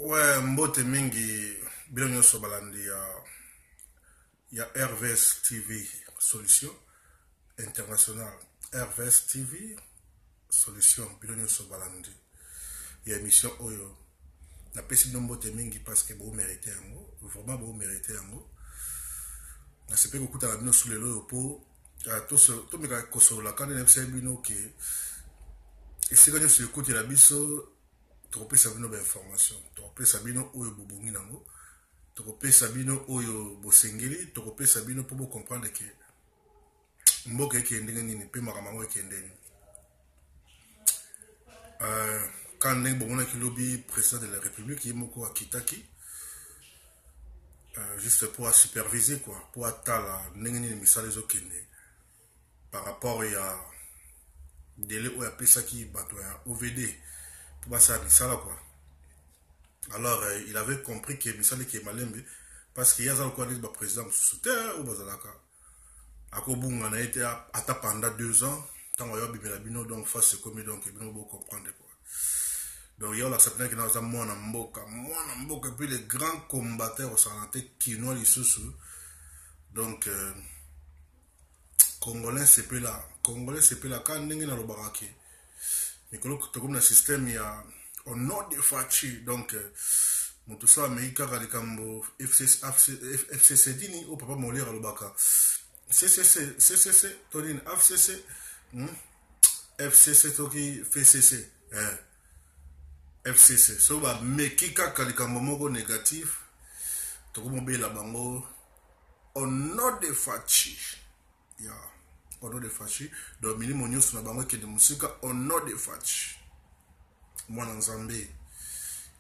Ouais, mbote mingi bilo nyonso balandi ya RVS TV solution international. RVS TV solution bilo nyonso balandi ya émission oyo na pesi no mbote mingi parce que vous méritez yango, vraiment vous méritez yango. Na sepe ko kuta bino sous lelo po to meka kosola kana na pesi bino ke esika nyonso écoute la biso tokopesa bino ba information, tokopesa bino oyo bobongi nango, tokopesa bino oyo bosengeli, tokopesa bino po bo comprendre que mboka ekende nini pe makambo ekende nini. Quand ndenge bomona ki lobi président de la République yemoko akitaki juste pour superviser quoi, pour atala ndenge nini misala ezokende par rapport ya délai oyo apesaki bato ya OVD pour ça misala quoi. Alors il avait compris que misala qui est malembe parce qu'il y a ça quoi le président soutien ou bazalaka akobunga na été ata pendant 2 ans tant on y a bimela bino donc face comme donc bino bo comprendre quoi. Donc il y a l'accepter que nous avons mwana mboka puis les grands combattants au santé qui nous les sous donc congolais c'est plus là quand ndenge na lobaraki Nicolo comme le système il y a au nord de Fachi donc tout ça Amerika Radikambo FCC dini au papa Molière Lobaka CCC Tonine FCC Toki FCC FCC so ba mekika Kalikambo moko négatif tokomobe la bango au nord de Fachi ya au nord de Fachi donc minimum nyonso na bango ke de musika au nord de Fachi Mwana Nzambe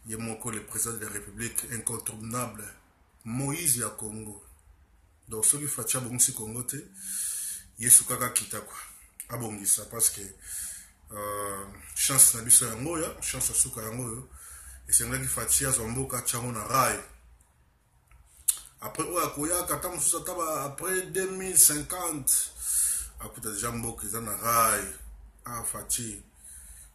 yemoko le président de la République incontournable Moïse ya Congo donc ceux qui Fachi abongisi Congo te yesu kaka kita quoi abongisa parce que chance na biso yango ya chance suka yango yo esenga ki Fachi azomboka chango na rai après oya koya kata mususa taba après 2050 akuta déjà mboka eza na rai Fachi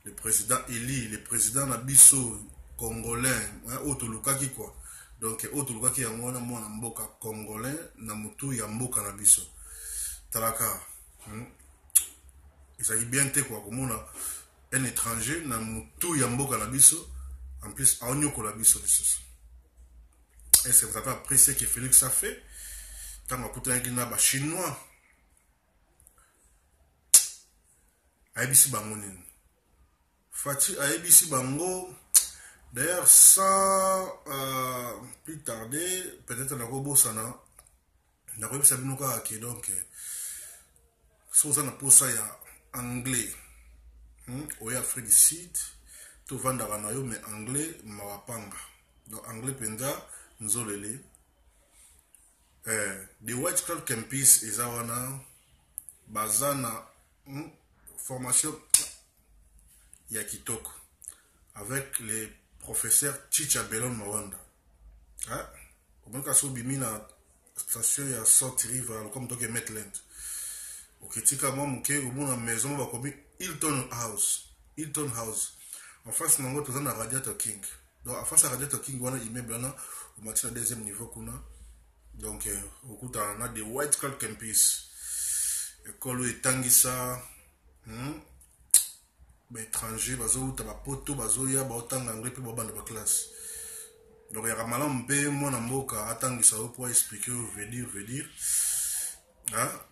le président Eli, le président Nabiso congolais, Otolukaki quoi. Donc Otolukaki yangona mwana mboka congolais na mutu ya mboka Nabiso. Talaka. Il s'agit bien te quoi comme un étranger na mutu ya mboka Nabiso en plus aonyoko la biso biso. Et c'est vous avez apprécié que Félix a fait tant akuta ngina ba chinois. Aibisi bangonine. Fachi a ABC Bango. D'ailleurs, sans plus tarder, peut-être na robo sana. Na robo sabinuka qui donc so ça na posa ya anglais. Oya Afrique du Sud, to vanda na yo mais anglais mawapanga. Donc anglais penda nzolele. The White Cloud Campus ezawana bazana formation ya kitoko avec les professeurs Chicha Belon Mawanda. Comme quand bimi na station ya South River comme donc Metland. Okitika mo muke omona maison ba komi Hilton House. En face nango toza na Radiator King. Donc en face à Radiator King wana immeuble na au matin na deuxième niveau kuna. Donc okuta na de White Cloud Campus. École etangisa étranger bazo ta ba poto bazo ya ba otanga anglais pe ba bande ba classe donc ya malam pe mwana mboka atangisa pour expliquer veut dire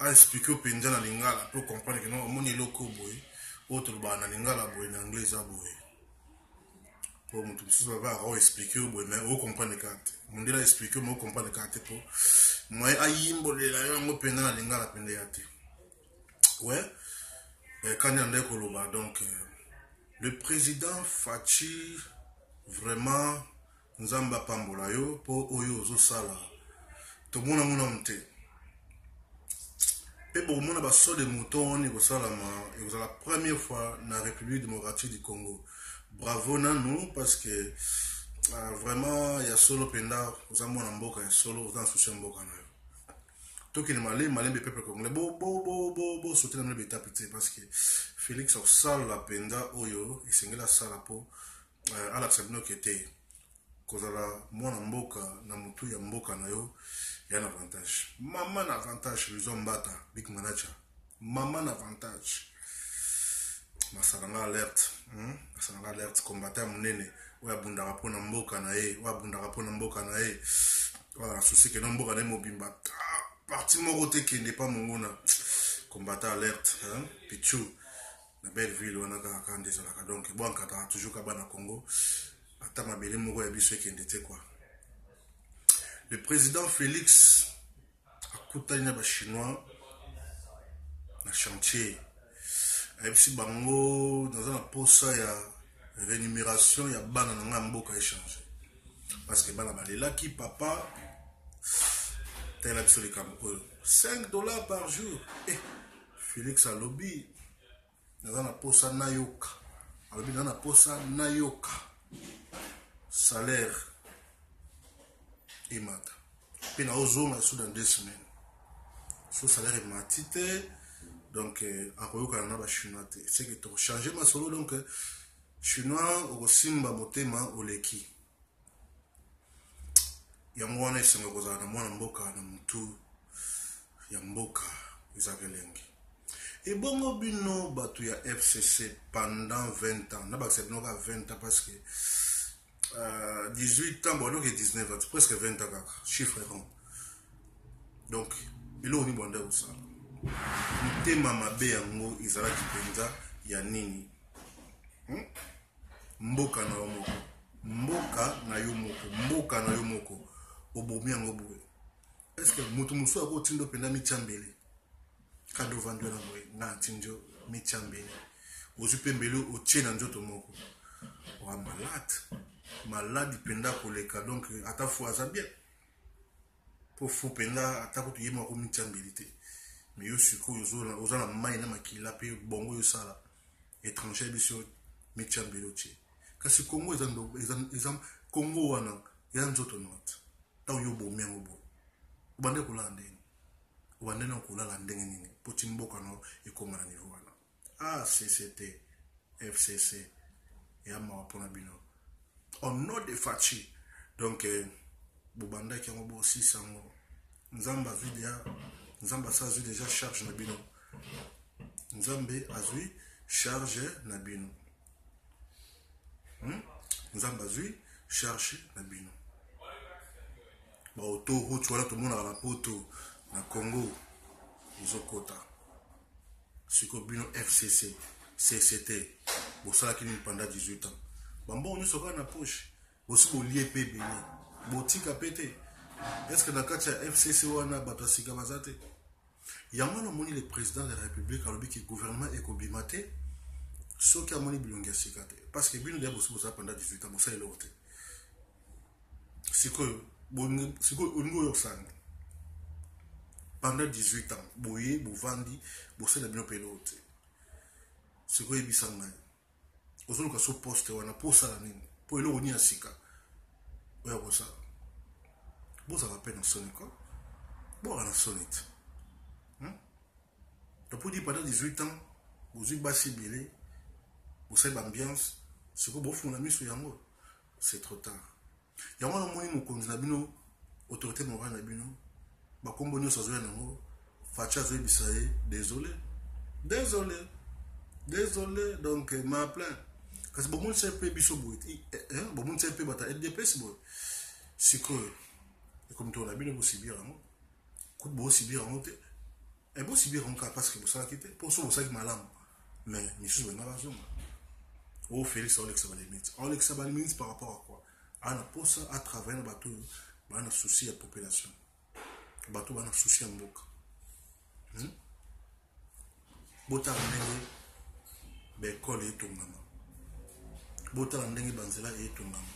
a expliquer penja na lingala pour comprendre que non moni loko boy autre ba na lingala boy na anglais za boy pour mutu biso ba va expliquer boy mais on comprendre kate mondela expliquer mo comprendre kate pour moi ayimbo le la yo mo penja na lingala pende yate ouais quand il y a Koloba donc le président Fachi vraiment Nzamba Pambola yo pour oyo zo sala to mona mte pe bon mona ba so de mouton ni ko sala ma et vous la première fois dans la République démocratique du Congo bravo na nous parce que vraiment il y a solo penda vous amona mboka ya solo dans souci mboka na yo tout qui est malin peuple congolais bo sauter dans le bêta parce que Félix au sale la penda oyo et c'est la sala po à la sabino qui était kozala mwana mboka na mutu ya mboka na yo ya na avantage. Mama na avantage Luizo Mbata Big Manager. Mama na avantage. Masalanga alerte. Masalanga alerte combattant munene. Oya bundaka pona mboka na ye. Oya bundaka pona mboka na ye. Voilà, souci que non mboka na mobimba. Parti moko te kende pa mongona. Combattant alerte, hein? Pichou. Na belle ville wana kaka ndezalaka donc bon kata toujours ka bana Congo. Ata mabele moko ya biso kende te quoi. Le président Félix akutani na ba chinois na chantier. Ayebisi bango dans un posa ya rémunération ya bana na mboka échange. Parce que bana balelaki papa tel biso le Cameroun. $5 par jour. Eh, Félix a lobby. Dans un posa nayoka. Alobi dans un posa nayoka. Salaire. Et mata. Puis na ozoma sous dans 2 semaines. Son salaire est matité. Donc, à Royoka na ba chinois. C'est que tu changer ma solo donc chinois au simba motema oleki. Yango wana esenga kozala na mwana mboka na mutu ya mboka izakelengi. Et bongo bino batu ya FCC pendant 20 ans. Na ba sebino ka 20 ans parce que 18 ans, bon donc 19 ans, presque 20 ans kaka, chiffre rond. Donc, il oni bonda usala. Mutema mabe yango izalaki penza ya nini? Mboka na yo moko. Mboka na yo moko. Mboka na yo moko. Obomi yango boye. Est-ce que mutu musu ako tindo penda michambele? Kado vandu na boye. Na tinjo michambele. Ozu pembele o tchena njoto moko. Wa malade. Malade penda koleka donc ata fou azabia. Pour fou penda ata ko tuyema ko michambele te. Mais yo suko yo ozana mai na makila pe bongo yo sala. Étranger biso michambele oche. Kasi Congo ezam Congo wana yanzoto not. Taw yo bo mengo bo. Ubande kula ndeni. Ubande na kula la ndenge nini. Poti mboka no ekoma na niveau wana. Ah CCT FCC ya mapona bino. Au nom de Fachi. Donc bobanda ki ngo bo 600 ngo. Nzamba video Nzamba sa azui déjà charge na bino. Nzambe azui charge na bino. Nzamba azui charge na bino. Ba auto route wala tout le monde na poto na Congo izokota. Siko bino FCC CCT bosala kini pendant 18 ans. Bambo on soka na poche. Bosi bo lié pe bini. Botika pété. Est-ce que dans le cas de FCC wana bato sika bazate? Yango na moni le président de la République alobi ki gouvernement ekobimate soki amoni bilongi sikate parce que bino dia bosi bosa pendant 18 ans bosa elote. Siko oningo yo sang. Pendant 18 ans boye bovandi bosa na bino pelote. Siko ebisanga. Ozoluka so poste wana posa la nini? Po elo oni asika. Oya bosa. Bosa va peine sonner quoi? Bon on a sonné. Donc pour dire pendant 18 ans, vous êtes bassi bilé, vous avez l'ambiance, ce que vous faites sur yango, c'est trop tard. Yango na moni mo konzi na bino, autorité morale na bino, ba kombo nyo sa zoya nango, facha zoya bisaye, désolé. Désolé, donc ma plaint. Parce que bon moun se pe biso boy, bon moun se pe bata LDPS boy. C'est que comme toi la bino bo sibir yango. Coup bo sibir yango te. Et bon, si bien on parce que vous savez quitter, pour ça vous savez malam, mais Michou est malade. Oh Félix, Alex Sabalimite par rapport à quoi? On a pour ça à travers le bateau, on a souci à la population. Le bateau on a souci à Mboka. Bota ndenge bekole etongama. Bota ndenge banzela etongama.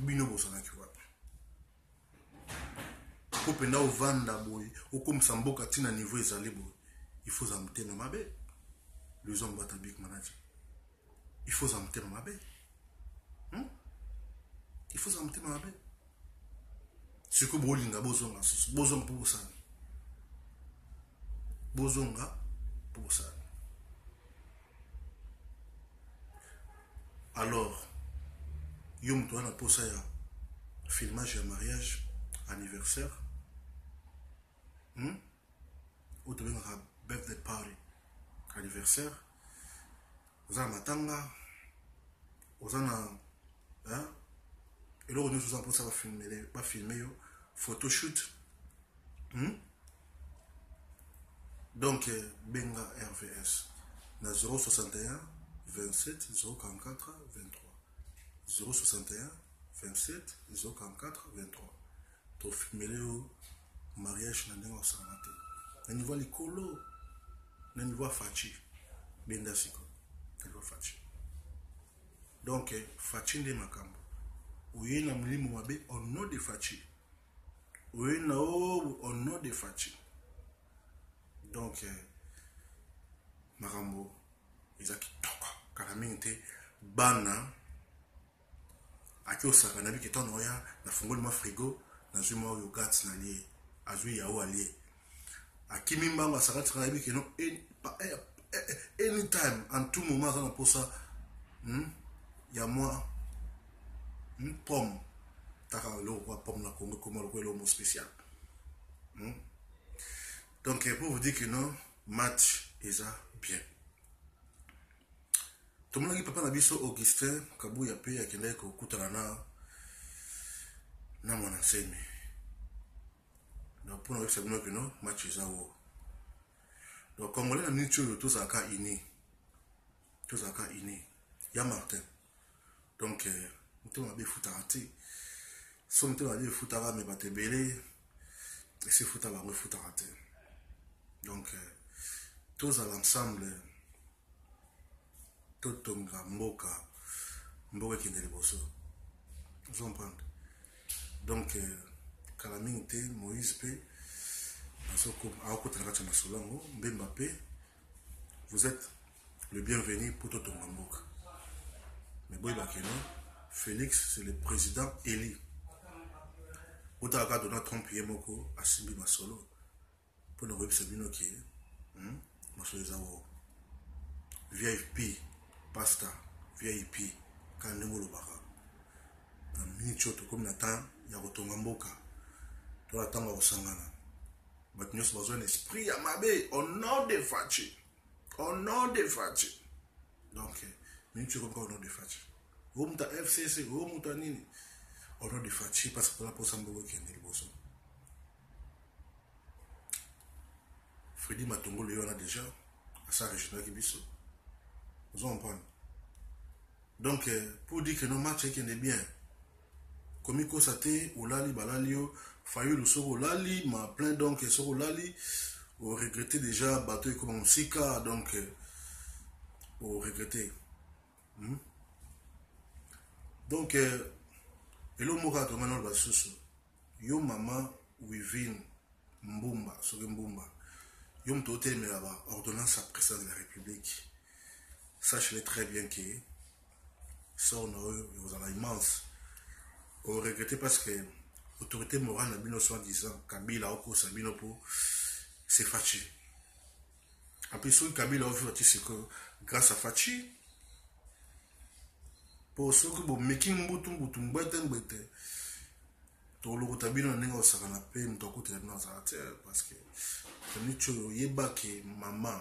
Bino bosana kiwa. Kopenda ovanda boy okomisa mboka tina niveau ezali boy il faut zamtema mabe Luizo Mbata Big Manager il faut zamtema mabe il faut zamtema mabe siko bolinga bozonga pour ça alors yo mtu ana posa ya filmage de mariage, anniversaire, ou de birthday party, anniversaire, vous avez matanga, vous avez et là on nous pour ça va filmer photoshoot. Donc benga RVS na 061 27 044 23 061 27 044 23 to filmer au mariage na ndenge osala te na niveau likolo na niveau fachi benda siko na niveau fachi donc fachi nde makambo oye na mulimo mabe au nom de fachi oye na au nom de fachi donc makambo eza kitoko kala mingi te bana aki osaka na biki tono ya na fungoli ma frigo na zwi ma yogurt na lie azwi yawo alie akimi mbanga sakati na biki no anytime en tout moment ça na posa ya moi pomme taka lo kwa pomme na Congo comme le mot spécial. Donc pour vous dire que non match est bien. Tout le monde qui papa na biso Augustin Kabu ya pe ya kende ko kutana na mwana semi. Donc pour nous c'est bien que non match est haut. Donc comme on l'a mis sur tout ça ka ini. Tout ça ka ini. Ya Martin. Donc on va bien foutre raté. Somme on va bien foutre à mais batte belé. Et c'est foutre à va foutre raté. Donc tous à l'ensemble tout tonga mboka qui est bosso. Vous comprenez? Donc Kalaminte Moïse P vous êtes le bienvenu pour tout tonga mboka. Mais boy bakeno Félix c'est le président élu. Otaka Donald Trump yemoko asimbi masolo pour nous représenter qui masolo zawo VIP pasta VIP kandengo lobaka na minute choto comme natan ya kotonga mboka to atanga osangana but nyos besoin esprit ya mabe au nom de Fachi donc minute comme au nom de Fachi au muta FCC au muta nini au nom de Fachi parce que la posa mboka qui est boso Freddy Matongo le on a déjà à sa région qui biso. Vous comprenez? Donc pour dire que nos matchs qui est bien. Comme il constate au lali balalio fayu le soro lali ma plein donc soro lali au regretter déjà bateau comme un sika donc au regretter. Donc et le mora to maintenant ba susu. Yo mama within Mbumba, sur Mbumba. Yom Tote mais là-bas, ordonnance à président de la République. Sachez très bien que ça, vous avez immense. On regrette parce que l'autorité morale n'a bien soi-disant, Kabila Oko Sabino Po, c'est Fachi. En plus, ce que Kabila a fait, c'est que grâce à Fachi, pour ceux qui ont making bouton, tout le tabino n'est pas ça qu'on appelle parce que maman,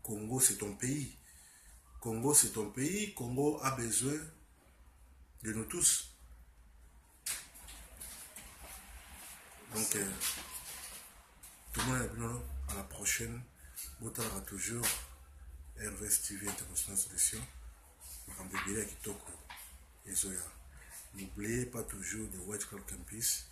Congo c'est ton pays. Congo c'est ton pays. Congo a besoin de nous tous. Donc, tout le monde est venu à la prochaine. Boutara toujours. RVS TV International Solution. N'oubliez pas toujours de White Club Campus.